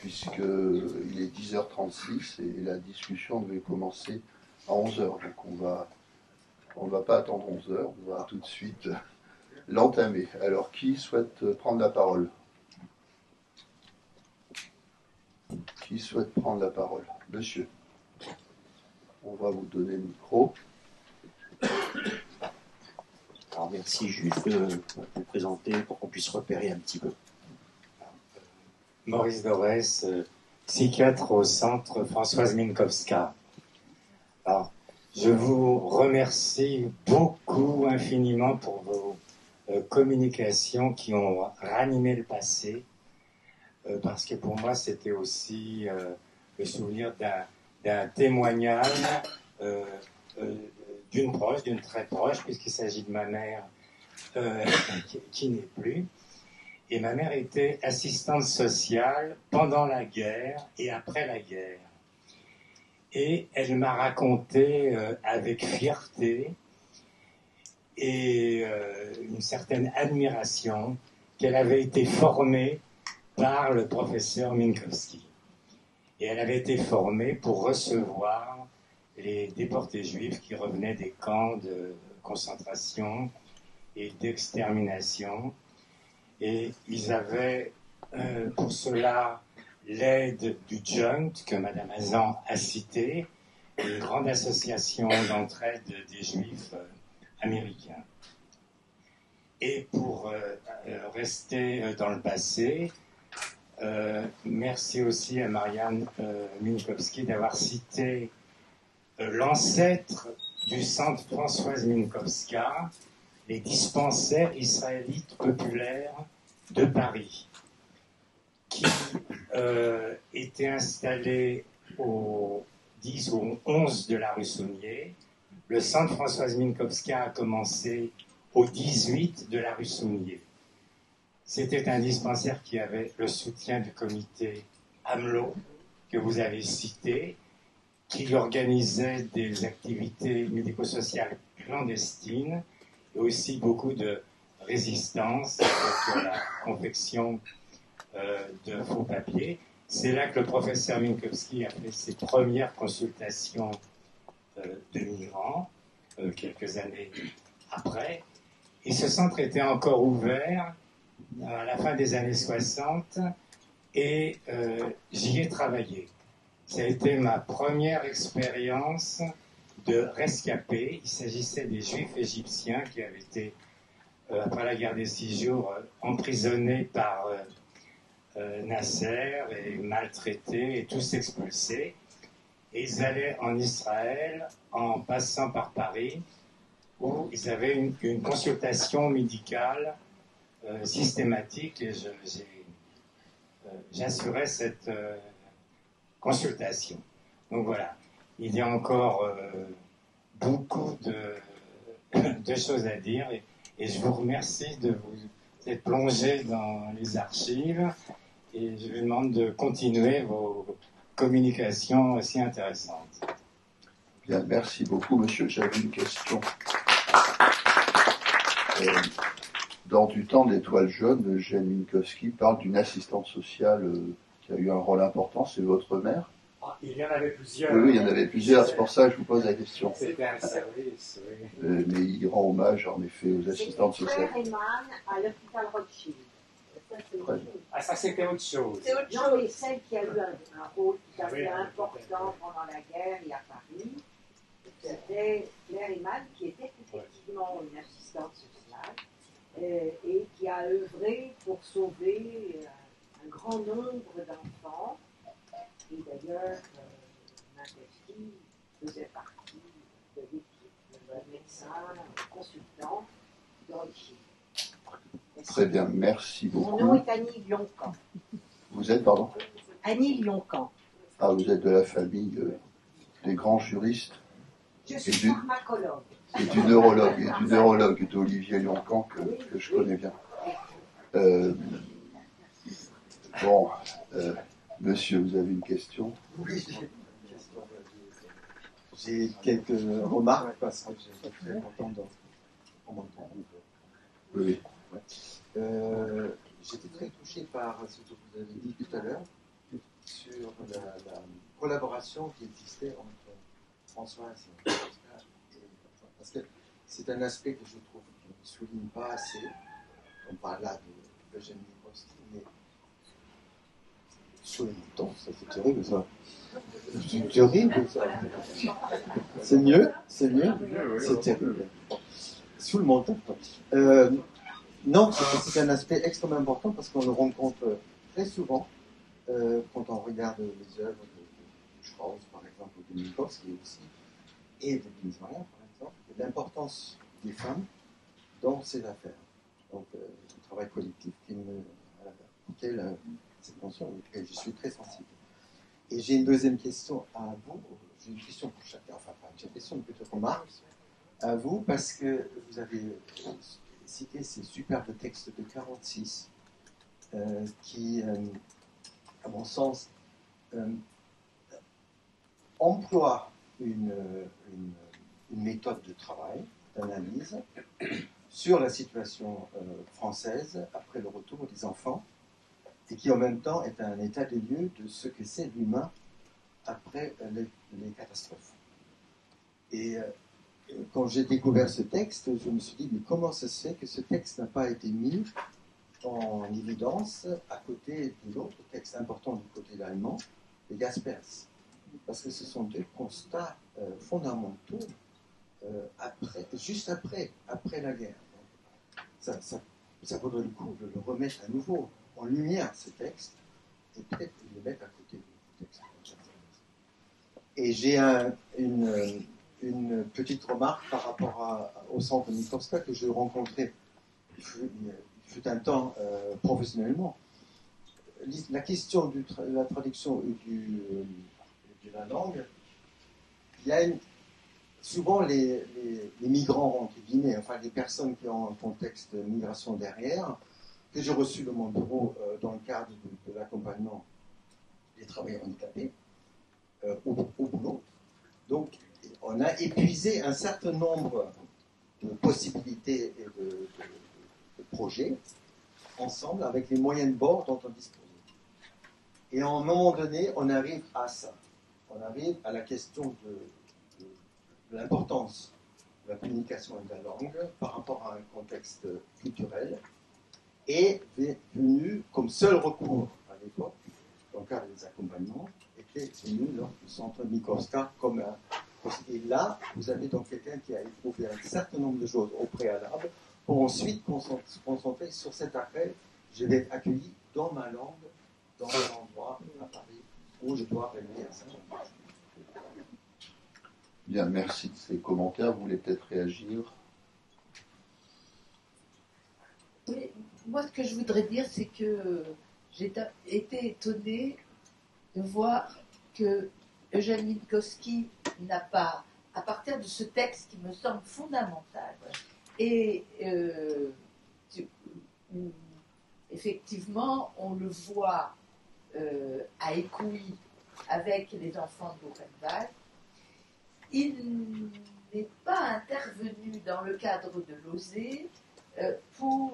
puisqu'il est 10h36 et la discussion devait commencer à 11h. Donc on va pas attendre 11h, on va tout de suite l'entamer. Alors, qui souhaite prendre la parole? Qui souhaite prendre la parole? Monsieur. On va vous donner le micro. Alors merci juste de vous présenter pour qu'on puisse repérer un petit peu. Maurice Dorès, psychiatre au centre Françoise Minkowska. Alors, je vous remercie beaucoup, infiniment pour vos communications qui ont ranimé le passé, parce que pour moi c'était aussi le souvenir d'un témoignage d'une proche, d'une très proche, puisqu'il s'agit de ma mère qui n'est plus. Et ma mère était assistante sociale pendant la guerre et après la guerre. Et elle m'a raconté avec fierté et une certaine admiration qu'elle avait été formée par le professeur Minkowski. Et elle avait été formée pour recevoir les déportés juifs qui revenaient des camps de concentration et d'extermination. Et ils avaient pour cela l'aide du Junt, que Madame Hazan a cité, une grande association d'entraide des Juifs américains. Et pour rester dans le passé, merci aussi à Marianne Minkowski d'avoir cité l'ancêtre du centre Françoise Minkowska, les dispensaires israélites populaires de Paris, qui étaient installés au 10 ou 11 de la rue Saunier. Le centre Françoise Minkowska a commencé au 18 de la rue Saunier. C'était un dispensaire qui avait le soutien du comité AMLO, que vous avez cité, qui organisait des activités médico-sociales clandestines et aussi beaucoup de résistance avec la confection de faux papiers. C'est là que le professeur Minkowski a fait ses premières consultations de migrants, quelques années après. Et ce centre était encore ouvert à la fin des années 60 et j'y ai travaillé. Ça a été ma première expérience de rescapés. Il s'agissait des Juifs égyptiens qui avaient été, après la guerre des 6 jours, emprisonnés par Nasser et maltraités et tous expulsés. Et ils allaient en Israël en passant par Paris, où ils avaient une consultation médicale systématique et j'assurais cette consultation. Donc voilà, il y a encore beaucoup de choses à dire et je vous remercie de vous être plongé dans les archives et je vous demande de continuer vos communications aussi intéressantes. Bien, merci beaucoup, monsieur. J'avais une question. Dans du temps de l'Étoile jaune, Jeanne Minkowski parle d'une assistante sociale qui a eu un rôle important. C'est votre mère? Il y en avait plusieurs. Oui, il y en avait plusieurs. C'est pour ça que je vous pose la question. C'était un service, oui. Mais il rend hommage, en effet, aux assistantes sociales. Frère Eman à l'hôpital Rothschild. Ça, c'est autre chose. Ah, ça, c'était autre chose. C'est autre chose. Non, mais celle qui a eu un rôle tout à fait important pendant la guerre et à Paris, c'était Claire Eman, qui était effectivement une assistante sociale et qui a œuvré pour sauver un grand nombre d'enfants. Et d'ailleurs, Minkowski faisait partie de l'équipe de médecins, consultants de Rothschild. Très bien, merci beaucoup. Mon nom est Annie Lioncan. Vous êtes, pardon? Annie Lioncan. Ah, vous êtes de la famille des grands juristes. Je suis pharmacologue. Et du neurologue d'Olivier Lioncan que je connais bien. Monsieur, vous avez une question? Oui, j'ai quelques remarques parce que je suis très content d'entendre. Oui. J'étais très touché par ce que vous avez dit tout à l'heure sur la collaboration qui existait entre Françoise et Oscar. Parce que c'est un aspect que je trouve qu'on ne souligne pas assez. On parle là de Eugène Minkowski, mais sur le bouton, ça c'est terrible ça. C'est terrible ça. C'est mieux, c'est terrible. Sous le menton. Non, c'est un aspect extrêmement important parce qu'on le rencontre très souvent quand on regarde les œuvres de Strauss, par exemple, ou de Minkowski aussi, et de Binswanger, par exemple, l'importance des femmes dans ces affaires. Donc, le travail collectif auquel cette mention, et je suis très sensible. Et j'ai une deuxième question à vous. J'ai une question pour chacun, enfin, pas une question, mais plutôt remarque à vous, parce que vous avez cité ces superbes textes de 46 qui, à mon sens, emploient une méthode de travail, d'analyse, sur la situation française après le retour des enfants, et qui en même temps est un état des lieux de ce que c'est l'humain après les catastrophes. Et quand j'ai découvert ce texte, je me suis dit, mais comment ça se fait que ce texte n'a pas été mis en évidence à côté de l'autre texte important du côté allemand, de Jaspers? Parce que ce sont deux constats fondamentaux juste après la guerre. Donc, ça vaudrait le coup de le remettre à nouveau en lumière, ce texte, et peut-être de le mettre à côté du texte. Et j'ai une petite remarque par rapport au centre Minkowska que j'ai rencontré il fut un temps professionnellement. La question de la traduction de la langue, il y a souvent les migrants, entre guillemets, enfin les personnes qui ont un contexte de migration derrière, que j'ai reçu de mon bureau dans le cadre de l'accompagnement des travailleurs handicapés au boulot. Donc, on a épuisé un certain nombre de possibilités et de projets ensemble avec les moyens de bord dont on dispose. Et à un moment donné, on arrive à ça. On arrive à la question de l'importance de la communication et de la langue par rapport à un contexte culturel, et venu comme seul recours à l'époque, dans le cadre des accompagnements, était venu le centre Minkowska comme un. Et là, vous avez donc quelqu'un qui a éprouvé un certain nombre de choses au préalable pour ensuite se concentrer sur cet appel. Je vais être accueilli dans ma langue, dans un endroit à Paris où je dois régler un certain nombre de choses. Bien, merci de ces commentaires. Vous voulez peut-être réagir? Oui, moi, ce que je voudrais dire, c'est que j'ai été étonnée de voir que Eugène Minkowski n'a pas, à partir de ce texte qui me semble fondamental, et effectivement, on le voit à Écouis avec les enfants de Buchenwald, il n'est pas intervenu dans le cadre de l'OSE pour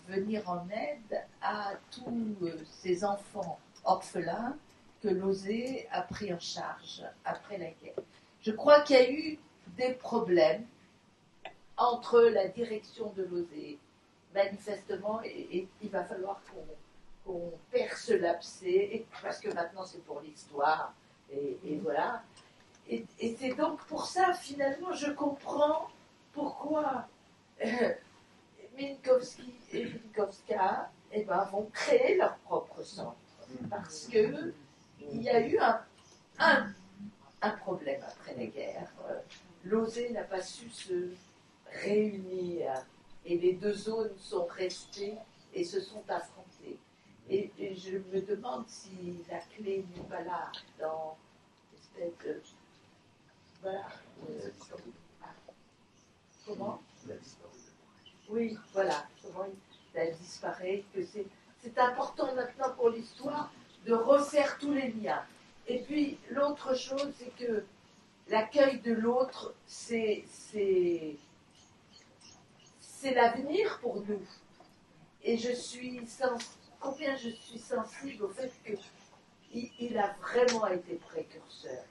venir en aide à tous ces enfants orphelins que l'OSE a pris en charge après la guerre. Je crois qu'il y a eu des problèmes entre la direction de l'OSE, manifestement, et il va falloir qu'on perce l'abcès, parce que maintenant c'est pour l'histoire, et voilà. Et c'est donc pour ça, finalement, je comprends pourquoi Minkowski et Minkowska vont créer leur propre centre. Parce qu'il y a eu un problème après la guerre. L'OSE n'a pas su se réunir et les deux zones sont restées et se sont affrontées. Et je me demande si la clé n'est pas là, dans l'espèce de... Voilà. Comment ? Oui, voilà. Comment elle disparaît, que c'est important maintenant pour l'histoire de refaire tous les liens. Et puis, l'autre chose, c'est que l'accueil de l'autre, c'est l'avenir pour nous. Et combien je suis sensible au fait que il a vraiment été précurseur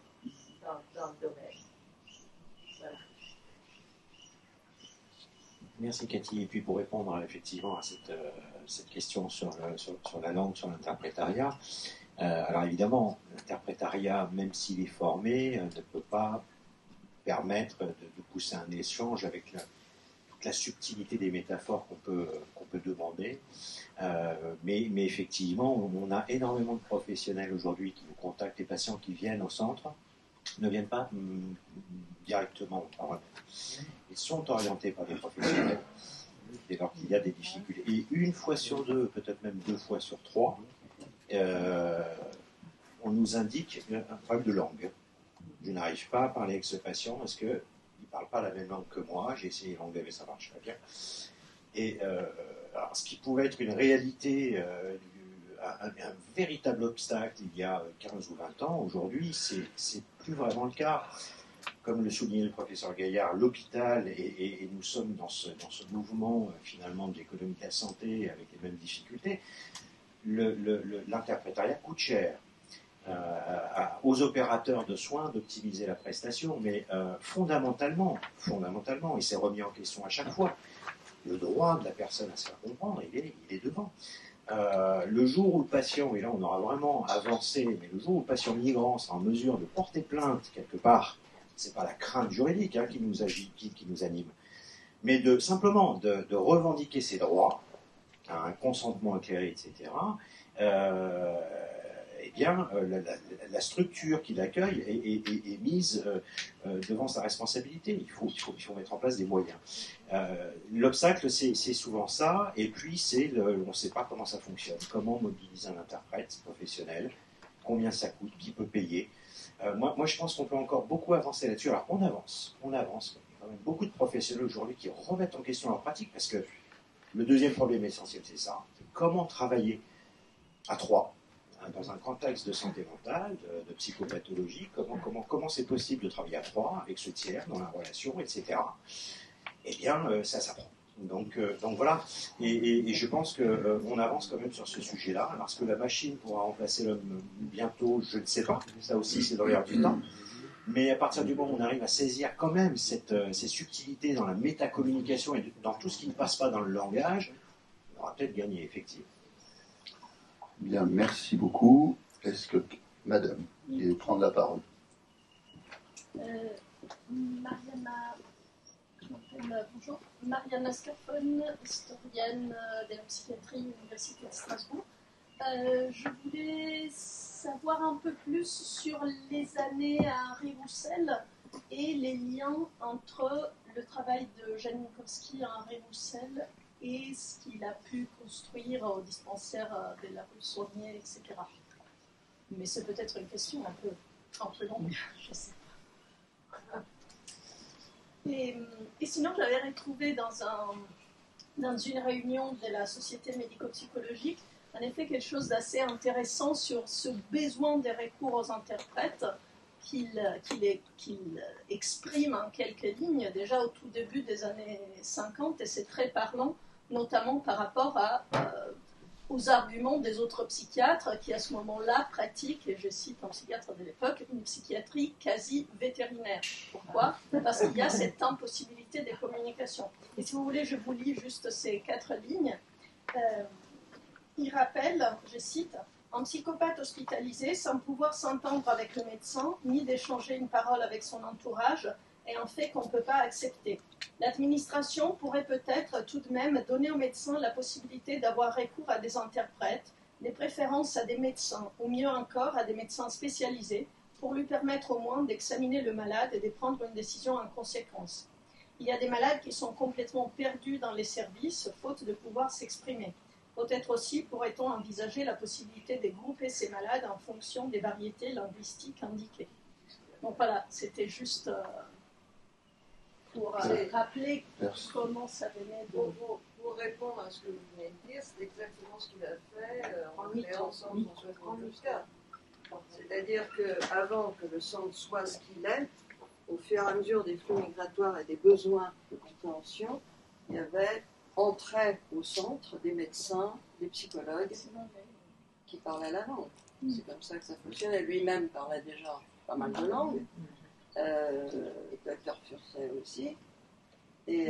dans le domaine. Voilà. Merci Cathy. Et puis pour répondre effectivement à cette question sur la langue, sur l'interprétariat, alors évidemment, l'interprétariat, même s'il est formé, ne peut pas permettre de pousser un échange avec toute la subtilité des métaphores qu'on peut demander. Mais effectivement, on a énormément de professionnels aujourd'hui qui nous contactent, les patients qui viennent au centre ne viennent pas directement au travail. Ils sont orientés par des professionnels dès lors qu'il y a des difficultés. Et une fois sur deux, peut-être même 2 fois sur 3, on nous indique un problème de langue. Je n'arrive pas à parler avec ce patient parce qu'il ne parle pas la même langue que moi. J'ai essayé l'anglais, mais ça ne marche pas bien. Et alors, ce qui pouvait être une réalité, un véritable obstacle il y a 15 ou 20 ans, aujourd'hui, c'est plus vraiment le cas. Comme le soulignait le professeur Gaillard, l'hôpital, et nous sommes dans ce mouvement finalement de l'économie de la santé avec les mêmes difficultés, l'interprétariat coûte cher. Aux opérateurs de soins d'optimiser la prestation, mais fondamentalement, et c'est remis en question à chaque fois, le droit de la personne à se faire comprendre, il est devant. Le jour où le patient, et là on aura vraiment avancé, mais le jour où le patient migrant sera en mesure de porter plainte quelque part, c'est pas la crainte juridique qui nous anime, mais simplement de revendiquer ses droits, un consentement éclairé, etc., eh bien, la structure qui l'accueille est mise devant sa responsabilité. Il faut mettre en place des moyens. L'obstacle, c'est souvent ça, et puis on ne sait pas comment ça fonctionne. Comment mobiliser un interprète professionnel, combien ça coûte, qui peut payer. Moi, je pense qu'on peut encore beaucoup avancer là-dessus. Alors, on avance. Il y a quand même beaucoup de professionnels aujourd'hui qui remettent en question leur pratique, parce que le deuxième problème essentiel, c'est ça. C'est comment travailler à 3, dans un contexte de santé mentale, de psychopathologie, comment c'est possible de travailler à 3 avec ce tiers dans la relation, etc. Eh bien, ça s'apprend. Donc voilà, et je pense qu'on avance quand même sur ce sujet-là. Est-ce que la machine pourra remplacer l'homme bientôt? Je ne sais pas. Ça aussi, c'est dans l'air du temps. Mais à partir du moment où on arrive à saisir quand même ces subtilités dans la métacommunication et dans tout ce qui ne passe pas dans le langage, on aura peut-être gagné, effectivement. Bien, merci beaucoup. Est-ce que Madame voulait prendre la parole? Bonjour, Mariana Scarfone, historienne de la psychiatrie de l'Université de Strasbourg. Je voulais savoir un peu plus sur les années à Henri-Roussel et les liens entre le travail de Jan Minkowski à Henri-Roussel et ce qu'il a pu construire au dispensaire de la rue Saunier, etc. Mais c'est peut-être une question un peu longue, je sais pas. Et sinon, j'avais retrouvé dans une réunion de la Société médico-psychologique, en effet, quelque chose d'assez intéressant sur ce besoin de recours aux interprètes qu'il exprime en quelques lignes, déjà au tout début des années 50, et c'est très parlant, notamment par rapport aux arguments des autres psychiatres qui, à ce moment-là, pratiquent, et je cite un psychiatre de l'époque, une psychiatrie quasi vétérinaire. Pourquoi? Parce qu'il y a cette impossibilité de communication. Et si vous voulez, je vous lis juste ces 4 lignes. Il rappelle, je cite, « Un psychopathe hospitalisé, sans pouvoir s'entendre avec le médecin, ni d'échanger une parole avec son entourage, est un fait qu'on ne peut pas accepter. L'administration pourrait peut-être tout de même donner aux médecins la possibilité d'avoir recours à des interprètes, des préférences à des médecins, ou mieux encore à des médecins spécialisés, pour lui permettre au moins d'examiner le malade et de prendre une décision en conséquence. Il y a des malades qui sont complètement perdus dans les services, faute de pouvoir s'exprimer. Peut-être aussi pourrait-on envisager la possibilité de grouper ces malades en fonction des variétés linguistiques indiquées. » Donc voilà, c'était juste pour rappeler comment ça venait de... Pour répondre à ce que vous venez de dire, c'est exactement ce qu'il a fait en créant le centre François Minkowska. C'est-à-dire qu'avant que le centre soit ce qu'il est, au fur et à mesure des flux migratoires et des besoins de compréhension, il y avait entraient au centre des médecins, des psychologues qui parlaient la langue. C'est comme ça que ça fonctionnait. Lui-même parlait déjà pas mal de langues. Dr. Furset aussi. Et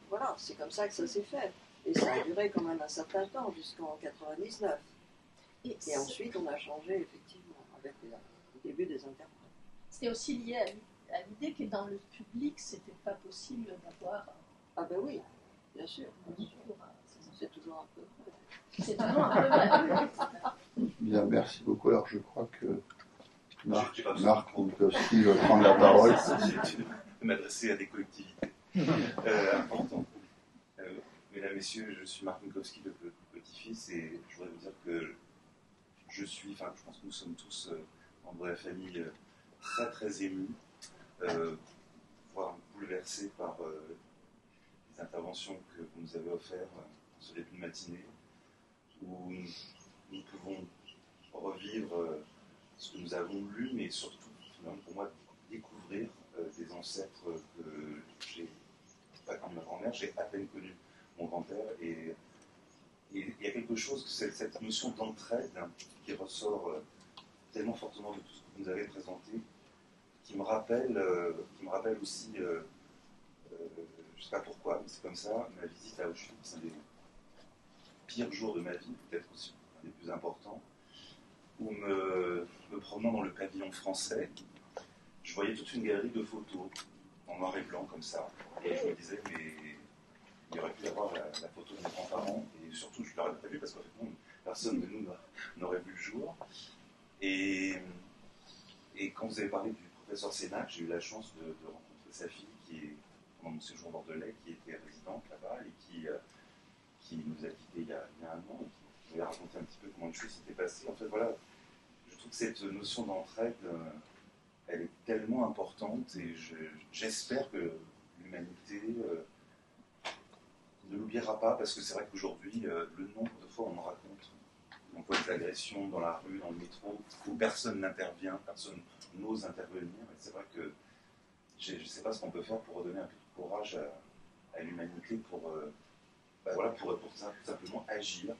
voilà, c'est comme ça que ça s'est fait. Et ça a duré quand même un certain temps, jusqu'en 99. Et ensuite, on a changé, effectivement, avec le début des interprètes. C'est aussi lié à l'idée que dans le public, c'était pas possible d'avoir... Ah ben oui, bien sûr. C'est toujours un peu vrai. C'est toujours un peu vrai. Bien, merci beaucoup. Alors, je crois que Marc Minkowski va prendre la parole. Je m'adresser à des collectivités importantes. Mesdames, Messieurs, je suis Marc Minkowski, le petit-fils, et je voudrais vous dire que je pense que nous sommes tous, membres de la famille, très très émus, voire bouleversés par les interventions que vous nous avez offertes en ce début de matinée, où nous pouvons revivre ce que nous avons lu, mais surtout, finalement, pour moi, découvrir des ancêtres que j'ai, pas comme ma grand-mère, j'ai à peine connu mon grand-père, et il y a quelque chose, cette notion d'entraide qui ressort tellement fortement de tout ce que vous nous avez présenté, qui me rappelle aussi, je ne sais pas pourquoi, mais c'est comme ça, ma visite à Auschwitz, c'est un des pires jours de ma vie, peut-être aussi un des plus importants, où me promenant dans le pavillon français, je voyais toute une galerie de photos en noir et blanc comme ça, et je me disais, mais il aurait pu y avoir la photo de mes grands-parents, et surtout je ne l'aurais pas vu parce qu'en fait, personne de nous n'aurait vu le jour. Et quand vous avez parlé du professeur Sénac, j'ai eu la chance de rencontrer sa fille qui est, pendant mon séjour bordelais, qui était résidente là-bas et qui nous a quittés il y a un an, et qui nous a raconté un petit peu comment les choses s'étaient passées. En fait, voilà, je trouve que cette notion d'entraide, elle est tellement importante, et j'espère que l'humanité ne l'oubliera pas, parce que c'est vrai qu'aujourd'hui, le nombre de fois on me raconte, on voit des agressions dans la rue, dans le métro, où personne n'intervient, personne n'ose intervenir, et c'est vrai que je ne sais pas ce qu'on peut faire pour redonner un peu de courage à l'humanité, pour simplement agir,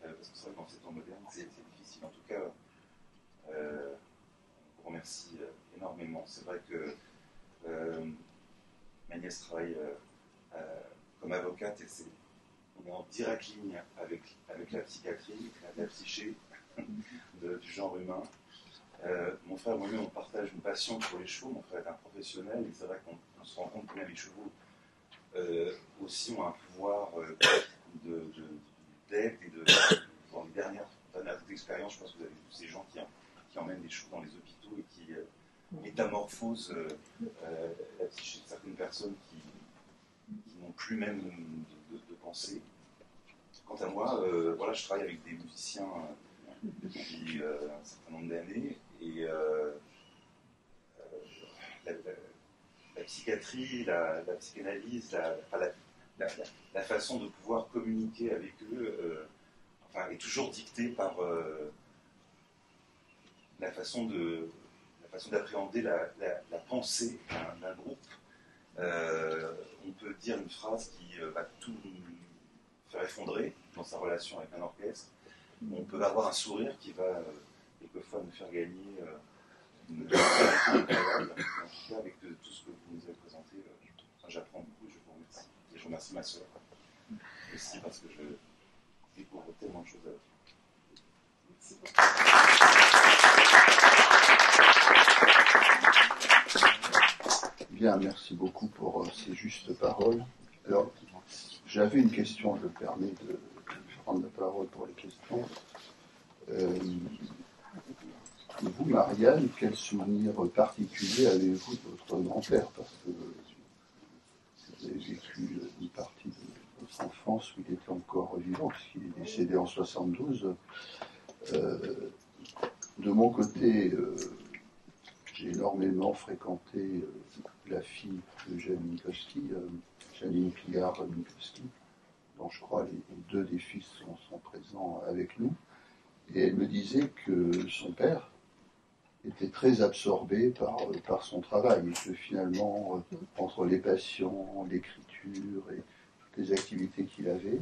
parce que c'est vrai que dans ces temps modernes, c'est difficile. En tout cas, on vous remercie énormément. C'est vrai que ma nièce travaille comme avocate, et on est en direct ligne avec la psychiatrie, la psyché du genre humain. Mon frère et moi-même, on partage une passion pour les chevaux. Mon frère est un professionnel, et c'est vrai qu'on se rend compte combien les chevaux aussi ont un pouvoir d'aide, et dans les dernières expériences, je pense que vous avez vu ces gens qui emmènent des chevaux dans les hôpitaux et qui métamorphosent la psyché de certaines personnes qui n'ont plus même de pensée. Quant à moi, voilà, je travaille avec des musiciens depuis un certain nombre d'années, et la psychiatrie, la psychanalyse, la façon de pouvoir communiquer avec eux est toujours dictée par la façon d'appréhender la pensée d'un groupe. On peut dire une phrase qui va tout faire effondrer dans sa relation avec un orchestre. On peut avoir un sourire qui va quelquefois nous faire gagner une incroyable. En tout cas, avec tout ce que vous nous avez présenté, j'apprends beaucoup, et je vous remercie. Et je remercie ma soeur aussi, parce que je découvre tellement de choses avec vous. Bien, merci beaucoup pour ces justes paroles. Alors, j'avais une question, je me permets de prendre la parole pour les questions. Vous, Marianne, quel souvenir particulier avez-vous de votre grand-père? Parce que vous avez vécu une partie de votre enfance où il était encore vivant, puisqu'il est décédé en 72. De mon côté, j'ai énormément fréquenté la fille de Jeanne Minkowski, Janine Pillard-Minkowski, dont je crois les deux des fils sont présents avec nous. Et elle me disait que son père était très absorbé par son travail, et que finalement, entre les passions, l'écriture et toutes les activités qu'il avait,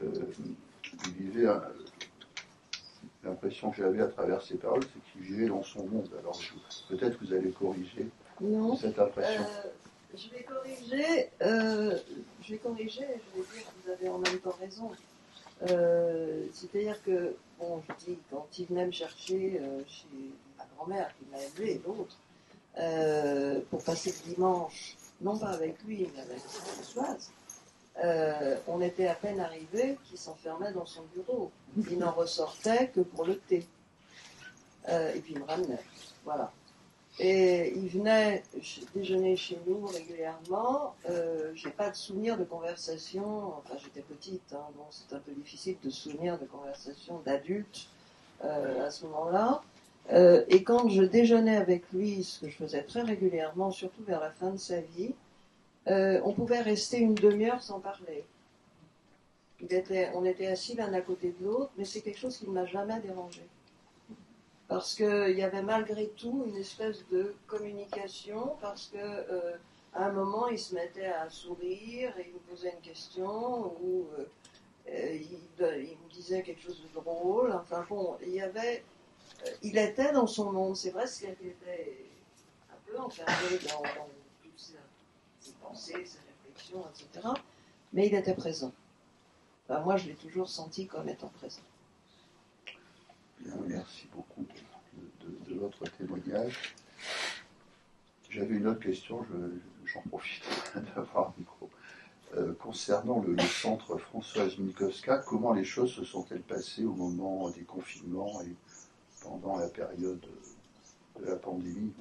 il vivait l'impression que j'avais à travers ces paroles, c'est qu'il vivait dans son monde. Alors peut-être que vous allez corriger cette impression. Je vais corriger, et je vais dire que vous avez en même temps raison. C'est-à-dire que, bon, je dis, quand il venait me chercher chez ma grand-mère, qui m'a élevé, et d'autres, pour passer le dimanche, non pas avec lui, mais avec Françoise, on était à peine arrivés qu'il s'enfermait dans son bureau. Il n'en ressortait que pour le thé. Et puis il me ramenait. Voilà. Et il venait déjeuner chez nous régulièrement. J'ai pas de souvenir de conversation. Enfin, j'étais petite, hein, donc c'est un peu difficile de se souvenir de conversation d'adulte à ce moment-là. Et quand je déjeunais avec lui, ce que je faisais très régulièrement, surtout vers la fin de sa vie, on pouvait rester une demi-heure sans parler. On était assis l'un à côté de l'autre, mais c'est quelque chose qui ne m'a jamais dérangé. Parce qu'il y avait malgré tout une espèce de communication, parce que à un moment, il se mettait à sourire, et il me posait une question, ou il me disait quelque chose de drôle. Enfin bon, il était dans son monde. C'est vrai qu'il était un peu enfermé dans toutes ses pensées, ses réflexions, etc. Mais il était présent. Enfin, moi, je l'ai toujours senti comme étant présent. Bien, merci beaucoup de votre témoignage. J'avais une autre question, j'en profite d'avoir un micro. Concernant le centre Françoise Minkowska, comment les choses se sont-elles passées au moment des confinements et pendant la période de la pandémie?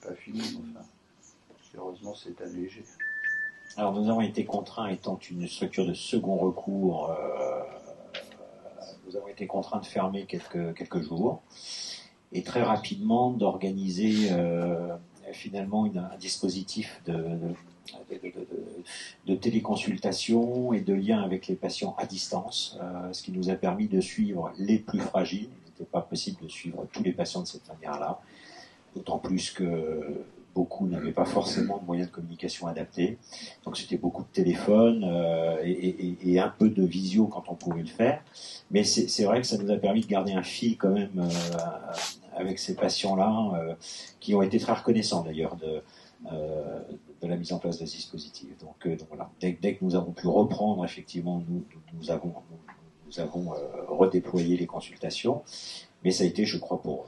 C'est pas fini, mais enfin, heureusement c'est allégé. Alors nous avons été contraints, étant une structure de second recours, nous avons été contraints de fermer quelques jours et très rapidement d'organiser finalement un dispositif de téléconsultation et de lien avec les patients à distance, ce qui nous a permis de suivre les plus fragiles. Il n'était pas possible de suivre tous les patients de cette manière-là, d'autant plus que beaucoup n'avaient pas forcément de moyens de communication adaptés. Donc c'était beaucoup de téléphone et un peu de visio quand on pouvait le faire. Mais c'est vrai que ça nous a permis de garder un fil quand même avec ces patients-là, qui ont été très reconnaissants d'ailleurs de la mise en place de ce dispositif. Donc voilà, dès que nous avons pu reprendre, effectivement, nous avons redéployé les consultations. Mais ça a été, je crois, pour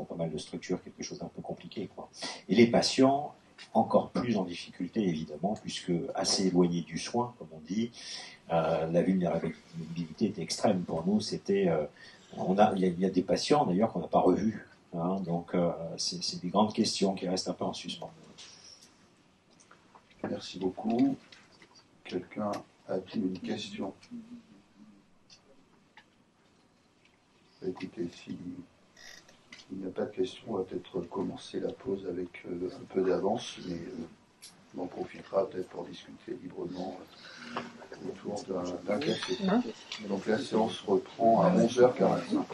pas mal de structures, quelque chose d'un peu compliqué, quoi. Et les patients, encore plus en difficulté, évidemment, puisque assez éloignés du soin, comme on dit, la vulnérabilité était extrême pour nous. C'était, il y a des patients, d'ailleurs, qu'on n'a pas revus. Hein, donc, c'est des grandes questions qui restent un peu en suspens. Merci beaucoup. Quelqu'un a-t-il une question? Écoutez, s'il n'y a pas de questions, on va peut-être commencer la pause avec un peu d'avance, mais on en profitera peut-être pour discuter librement autour d'un café. Donc la séance reprend à 11h45.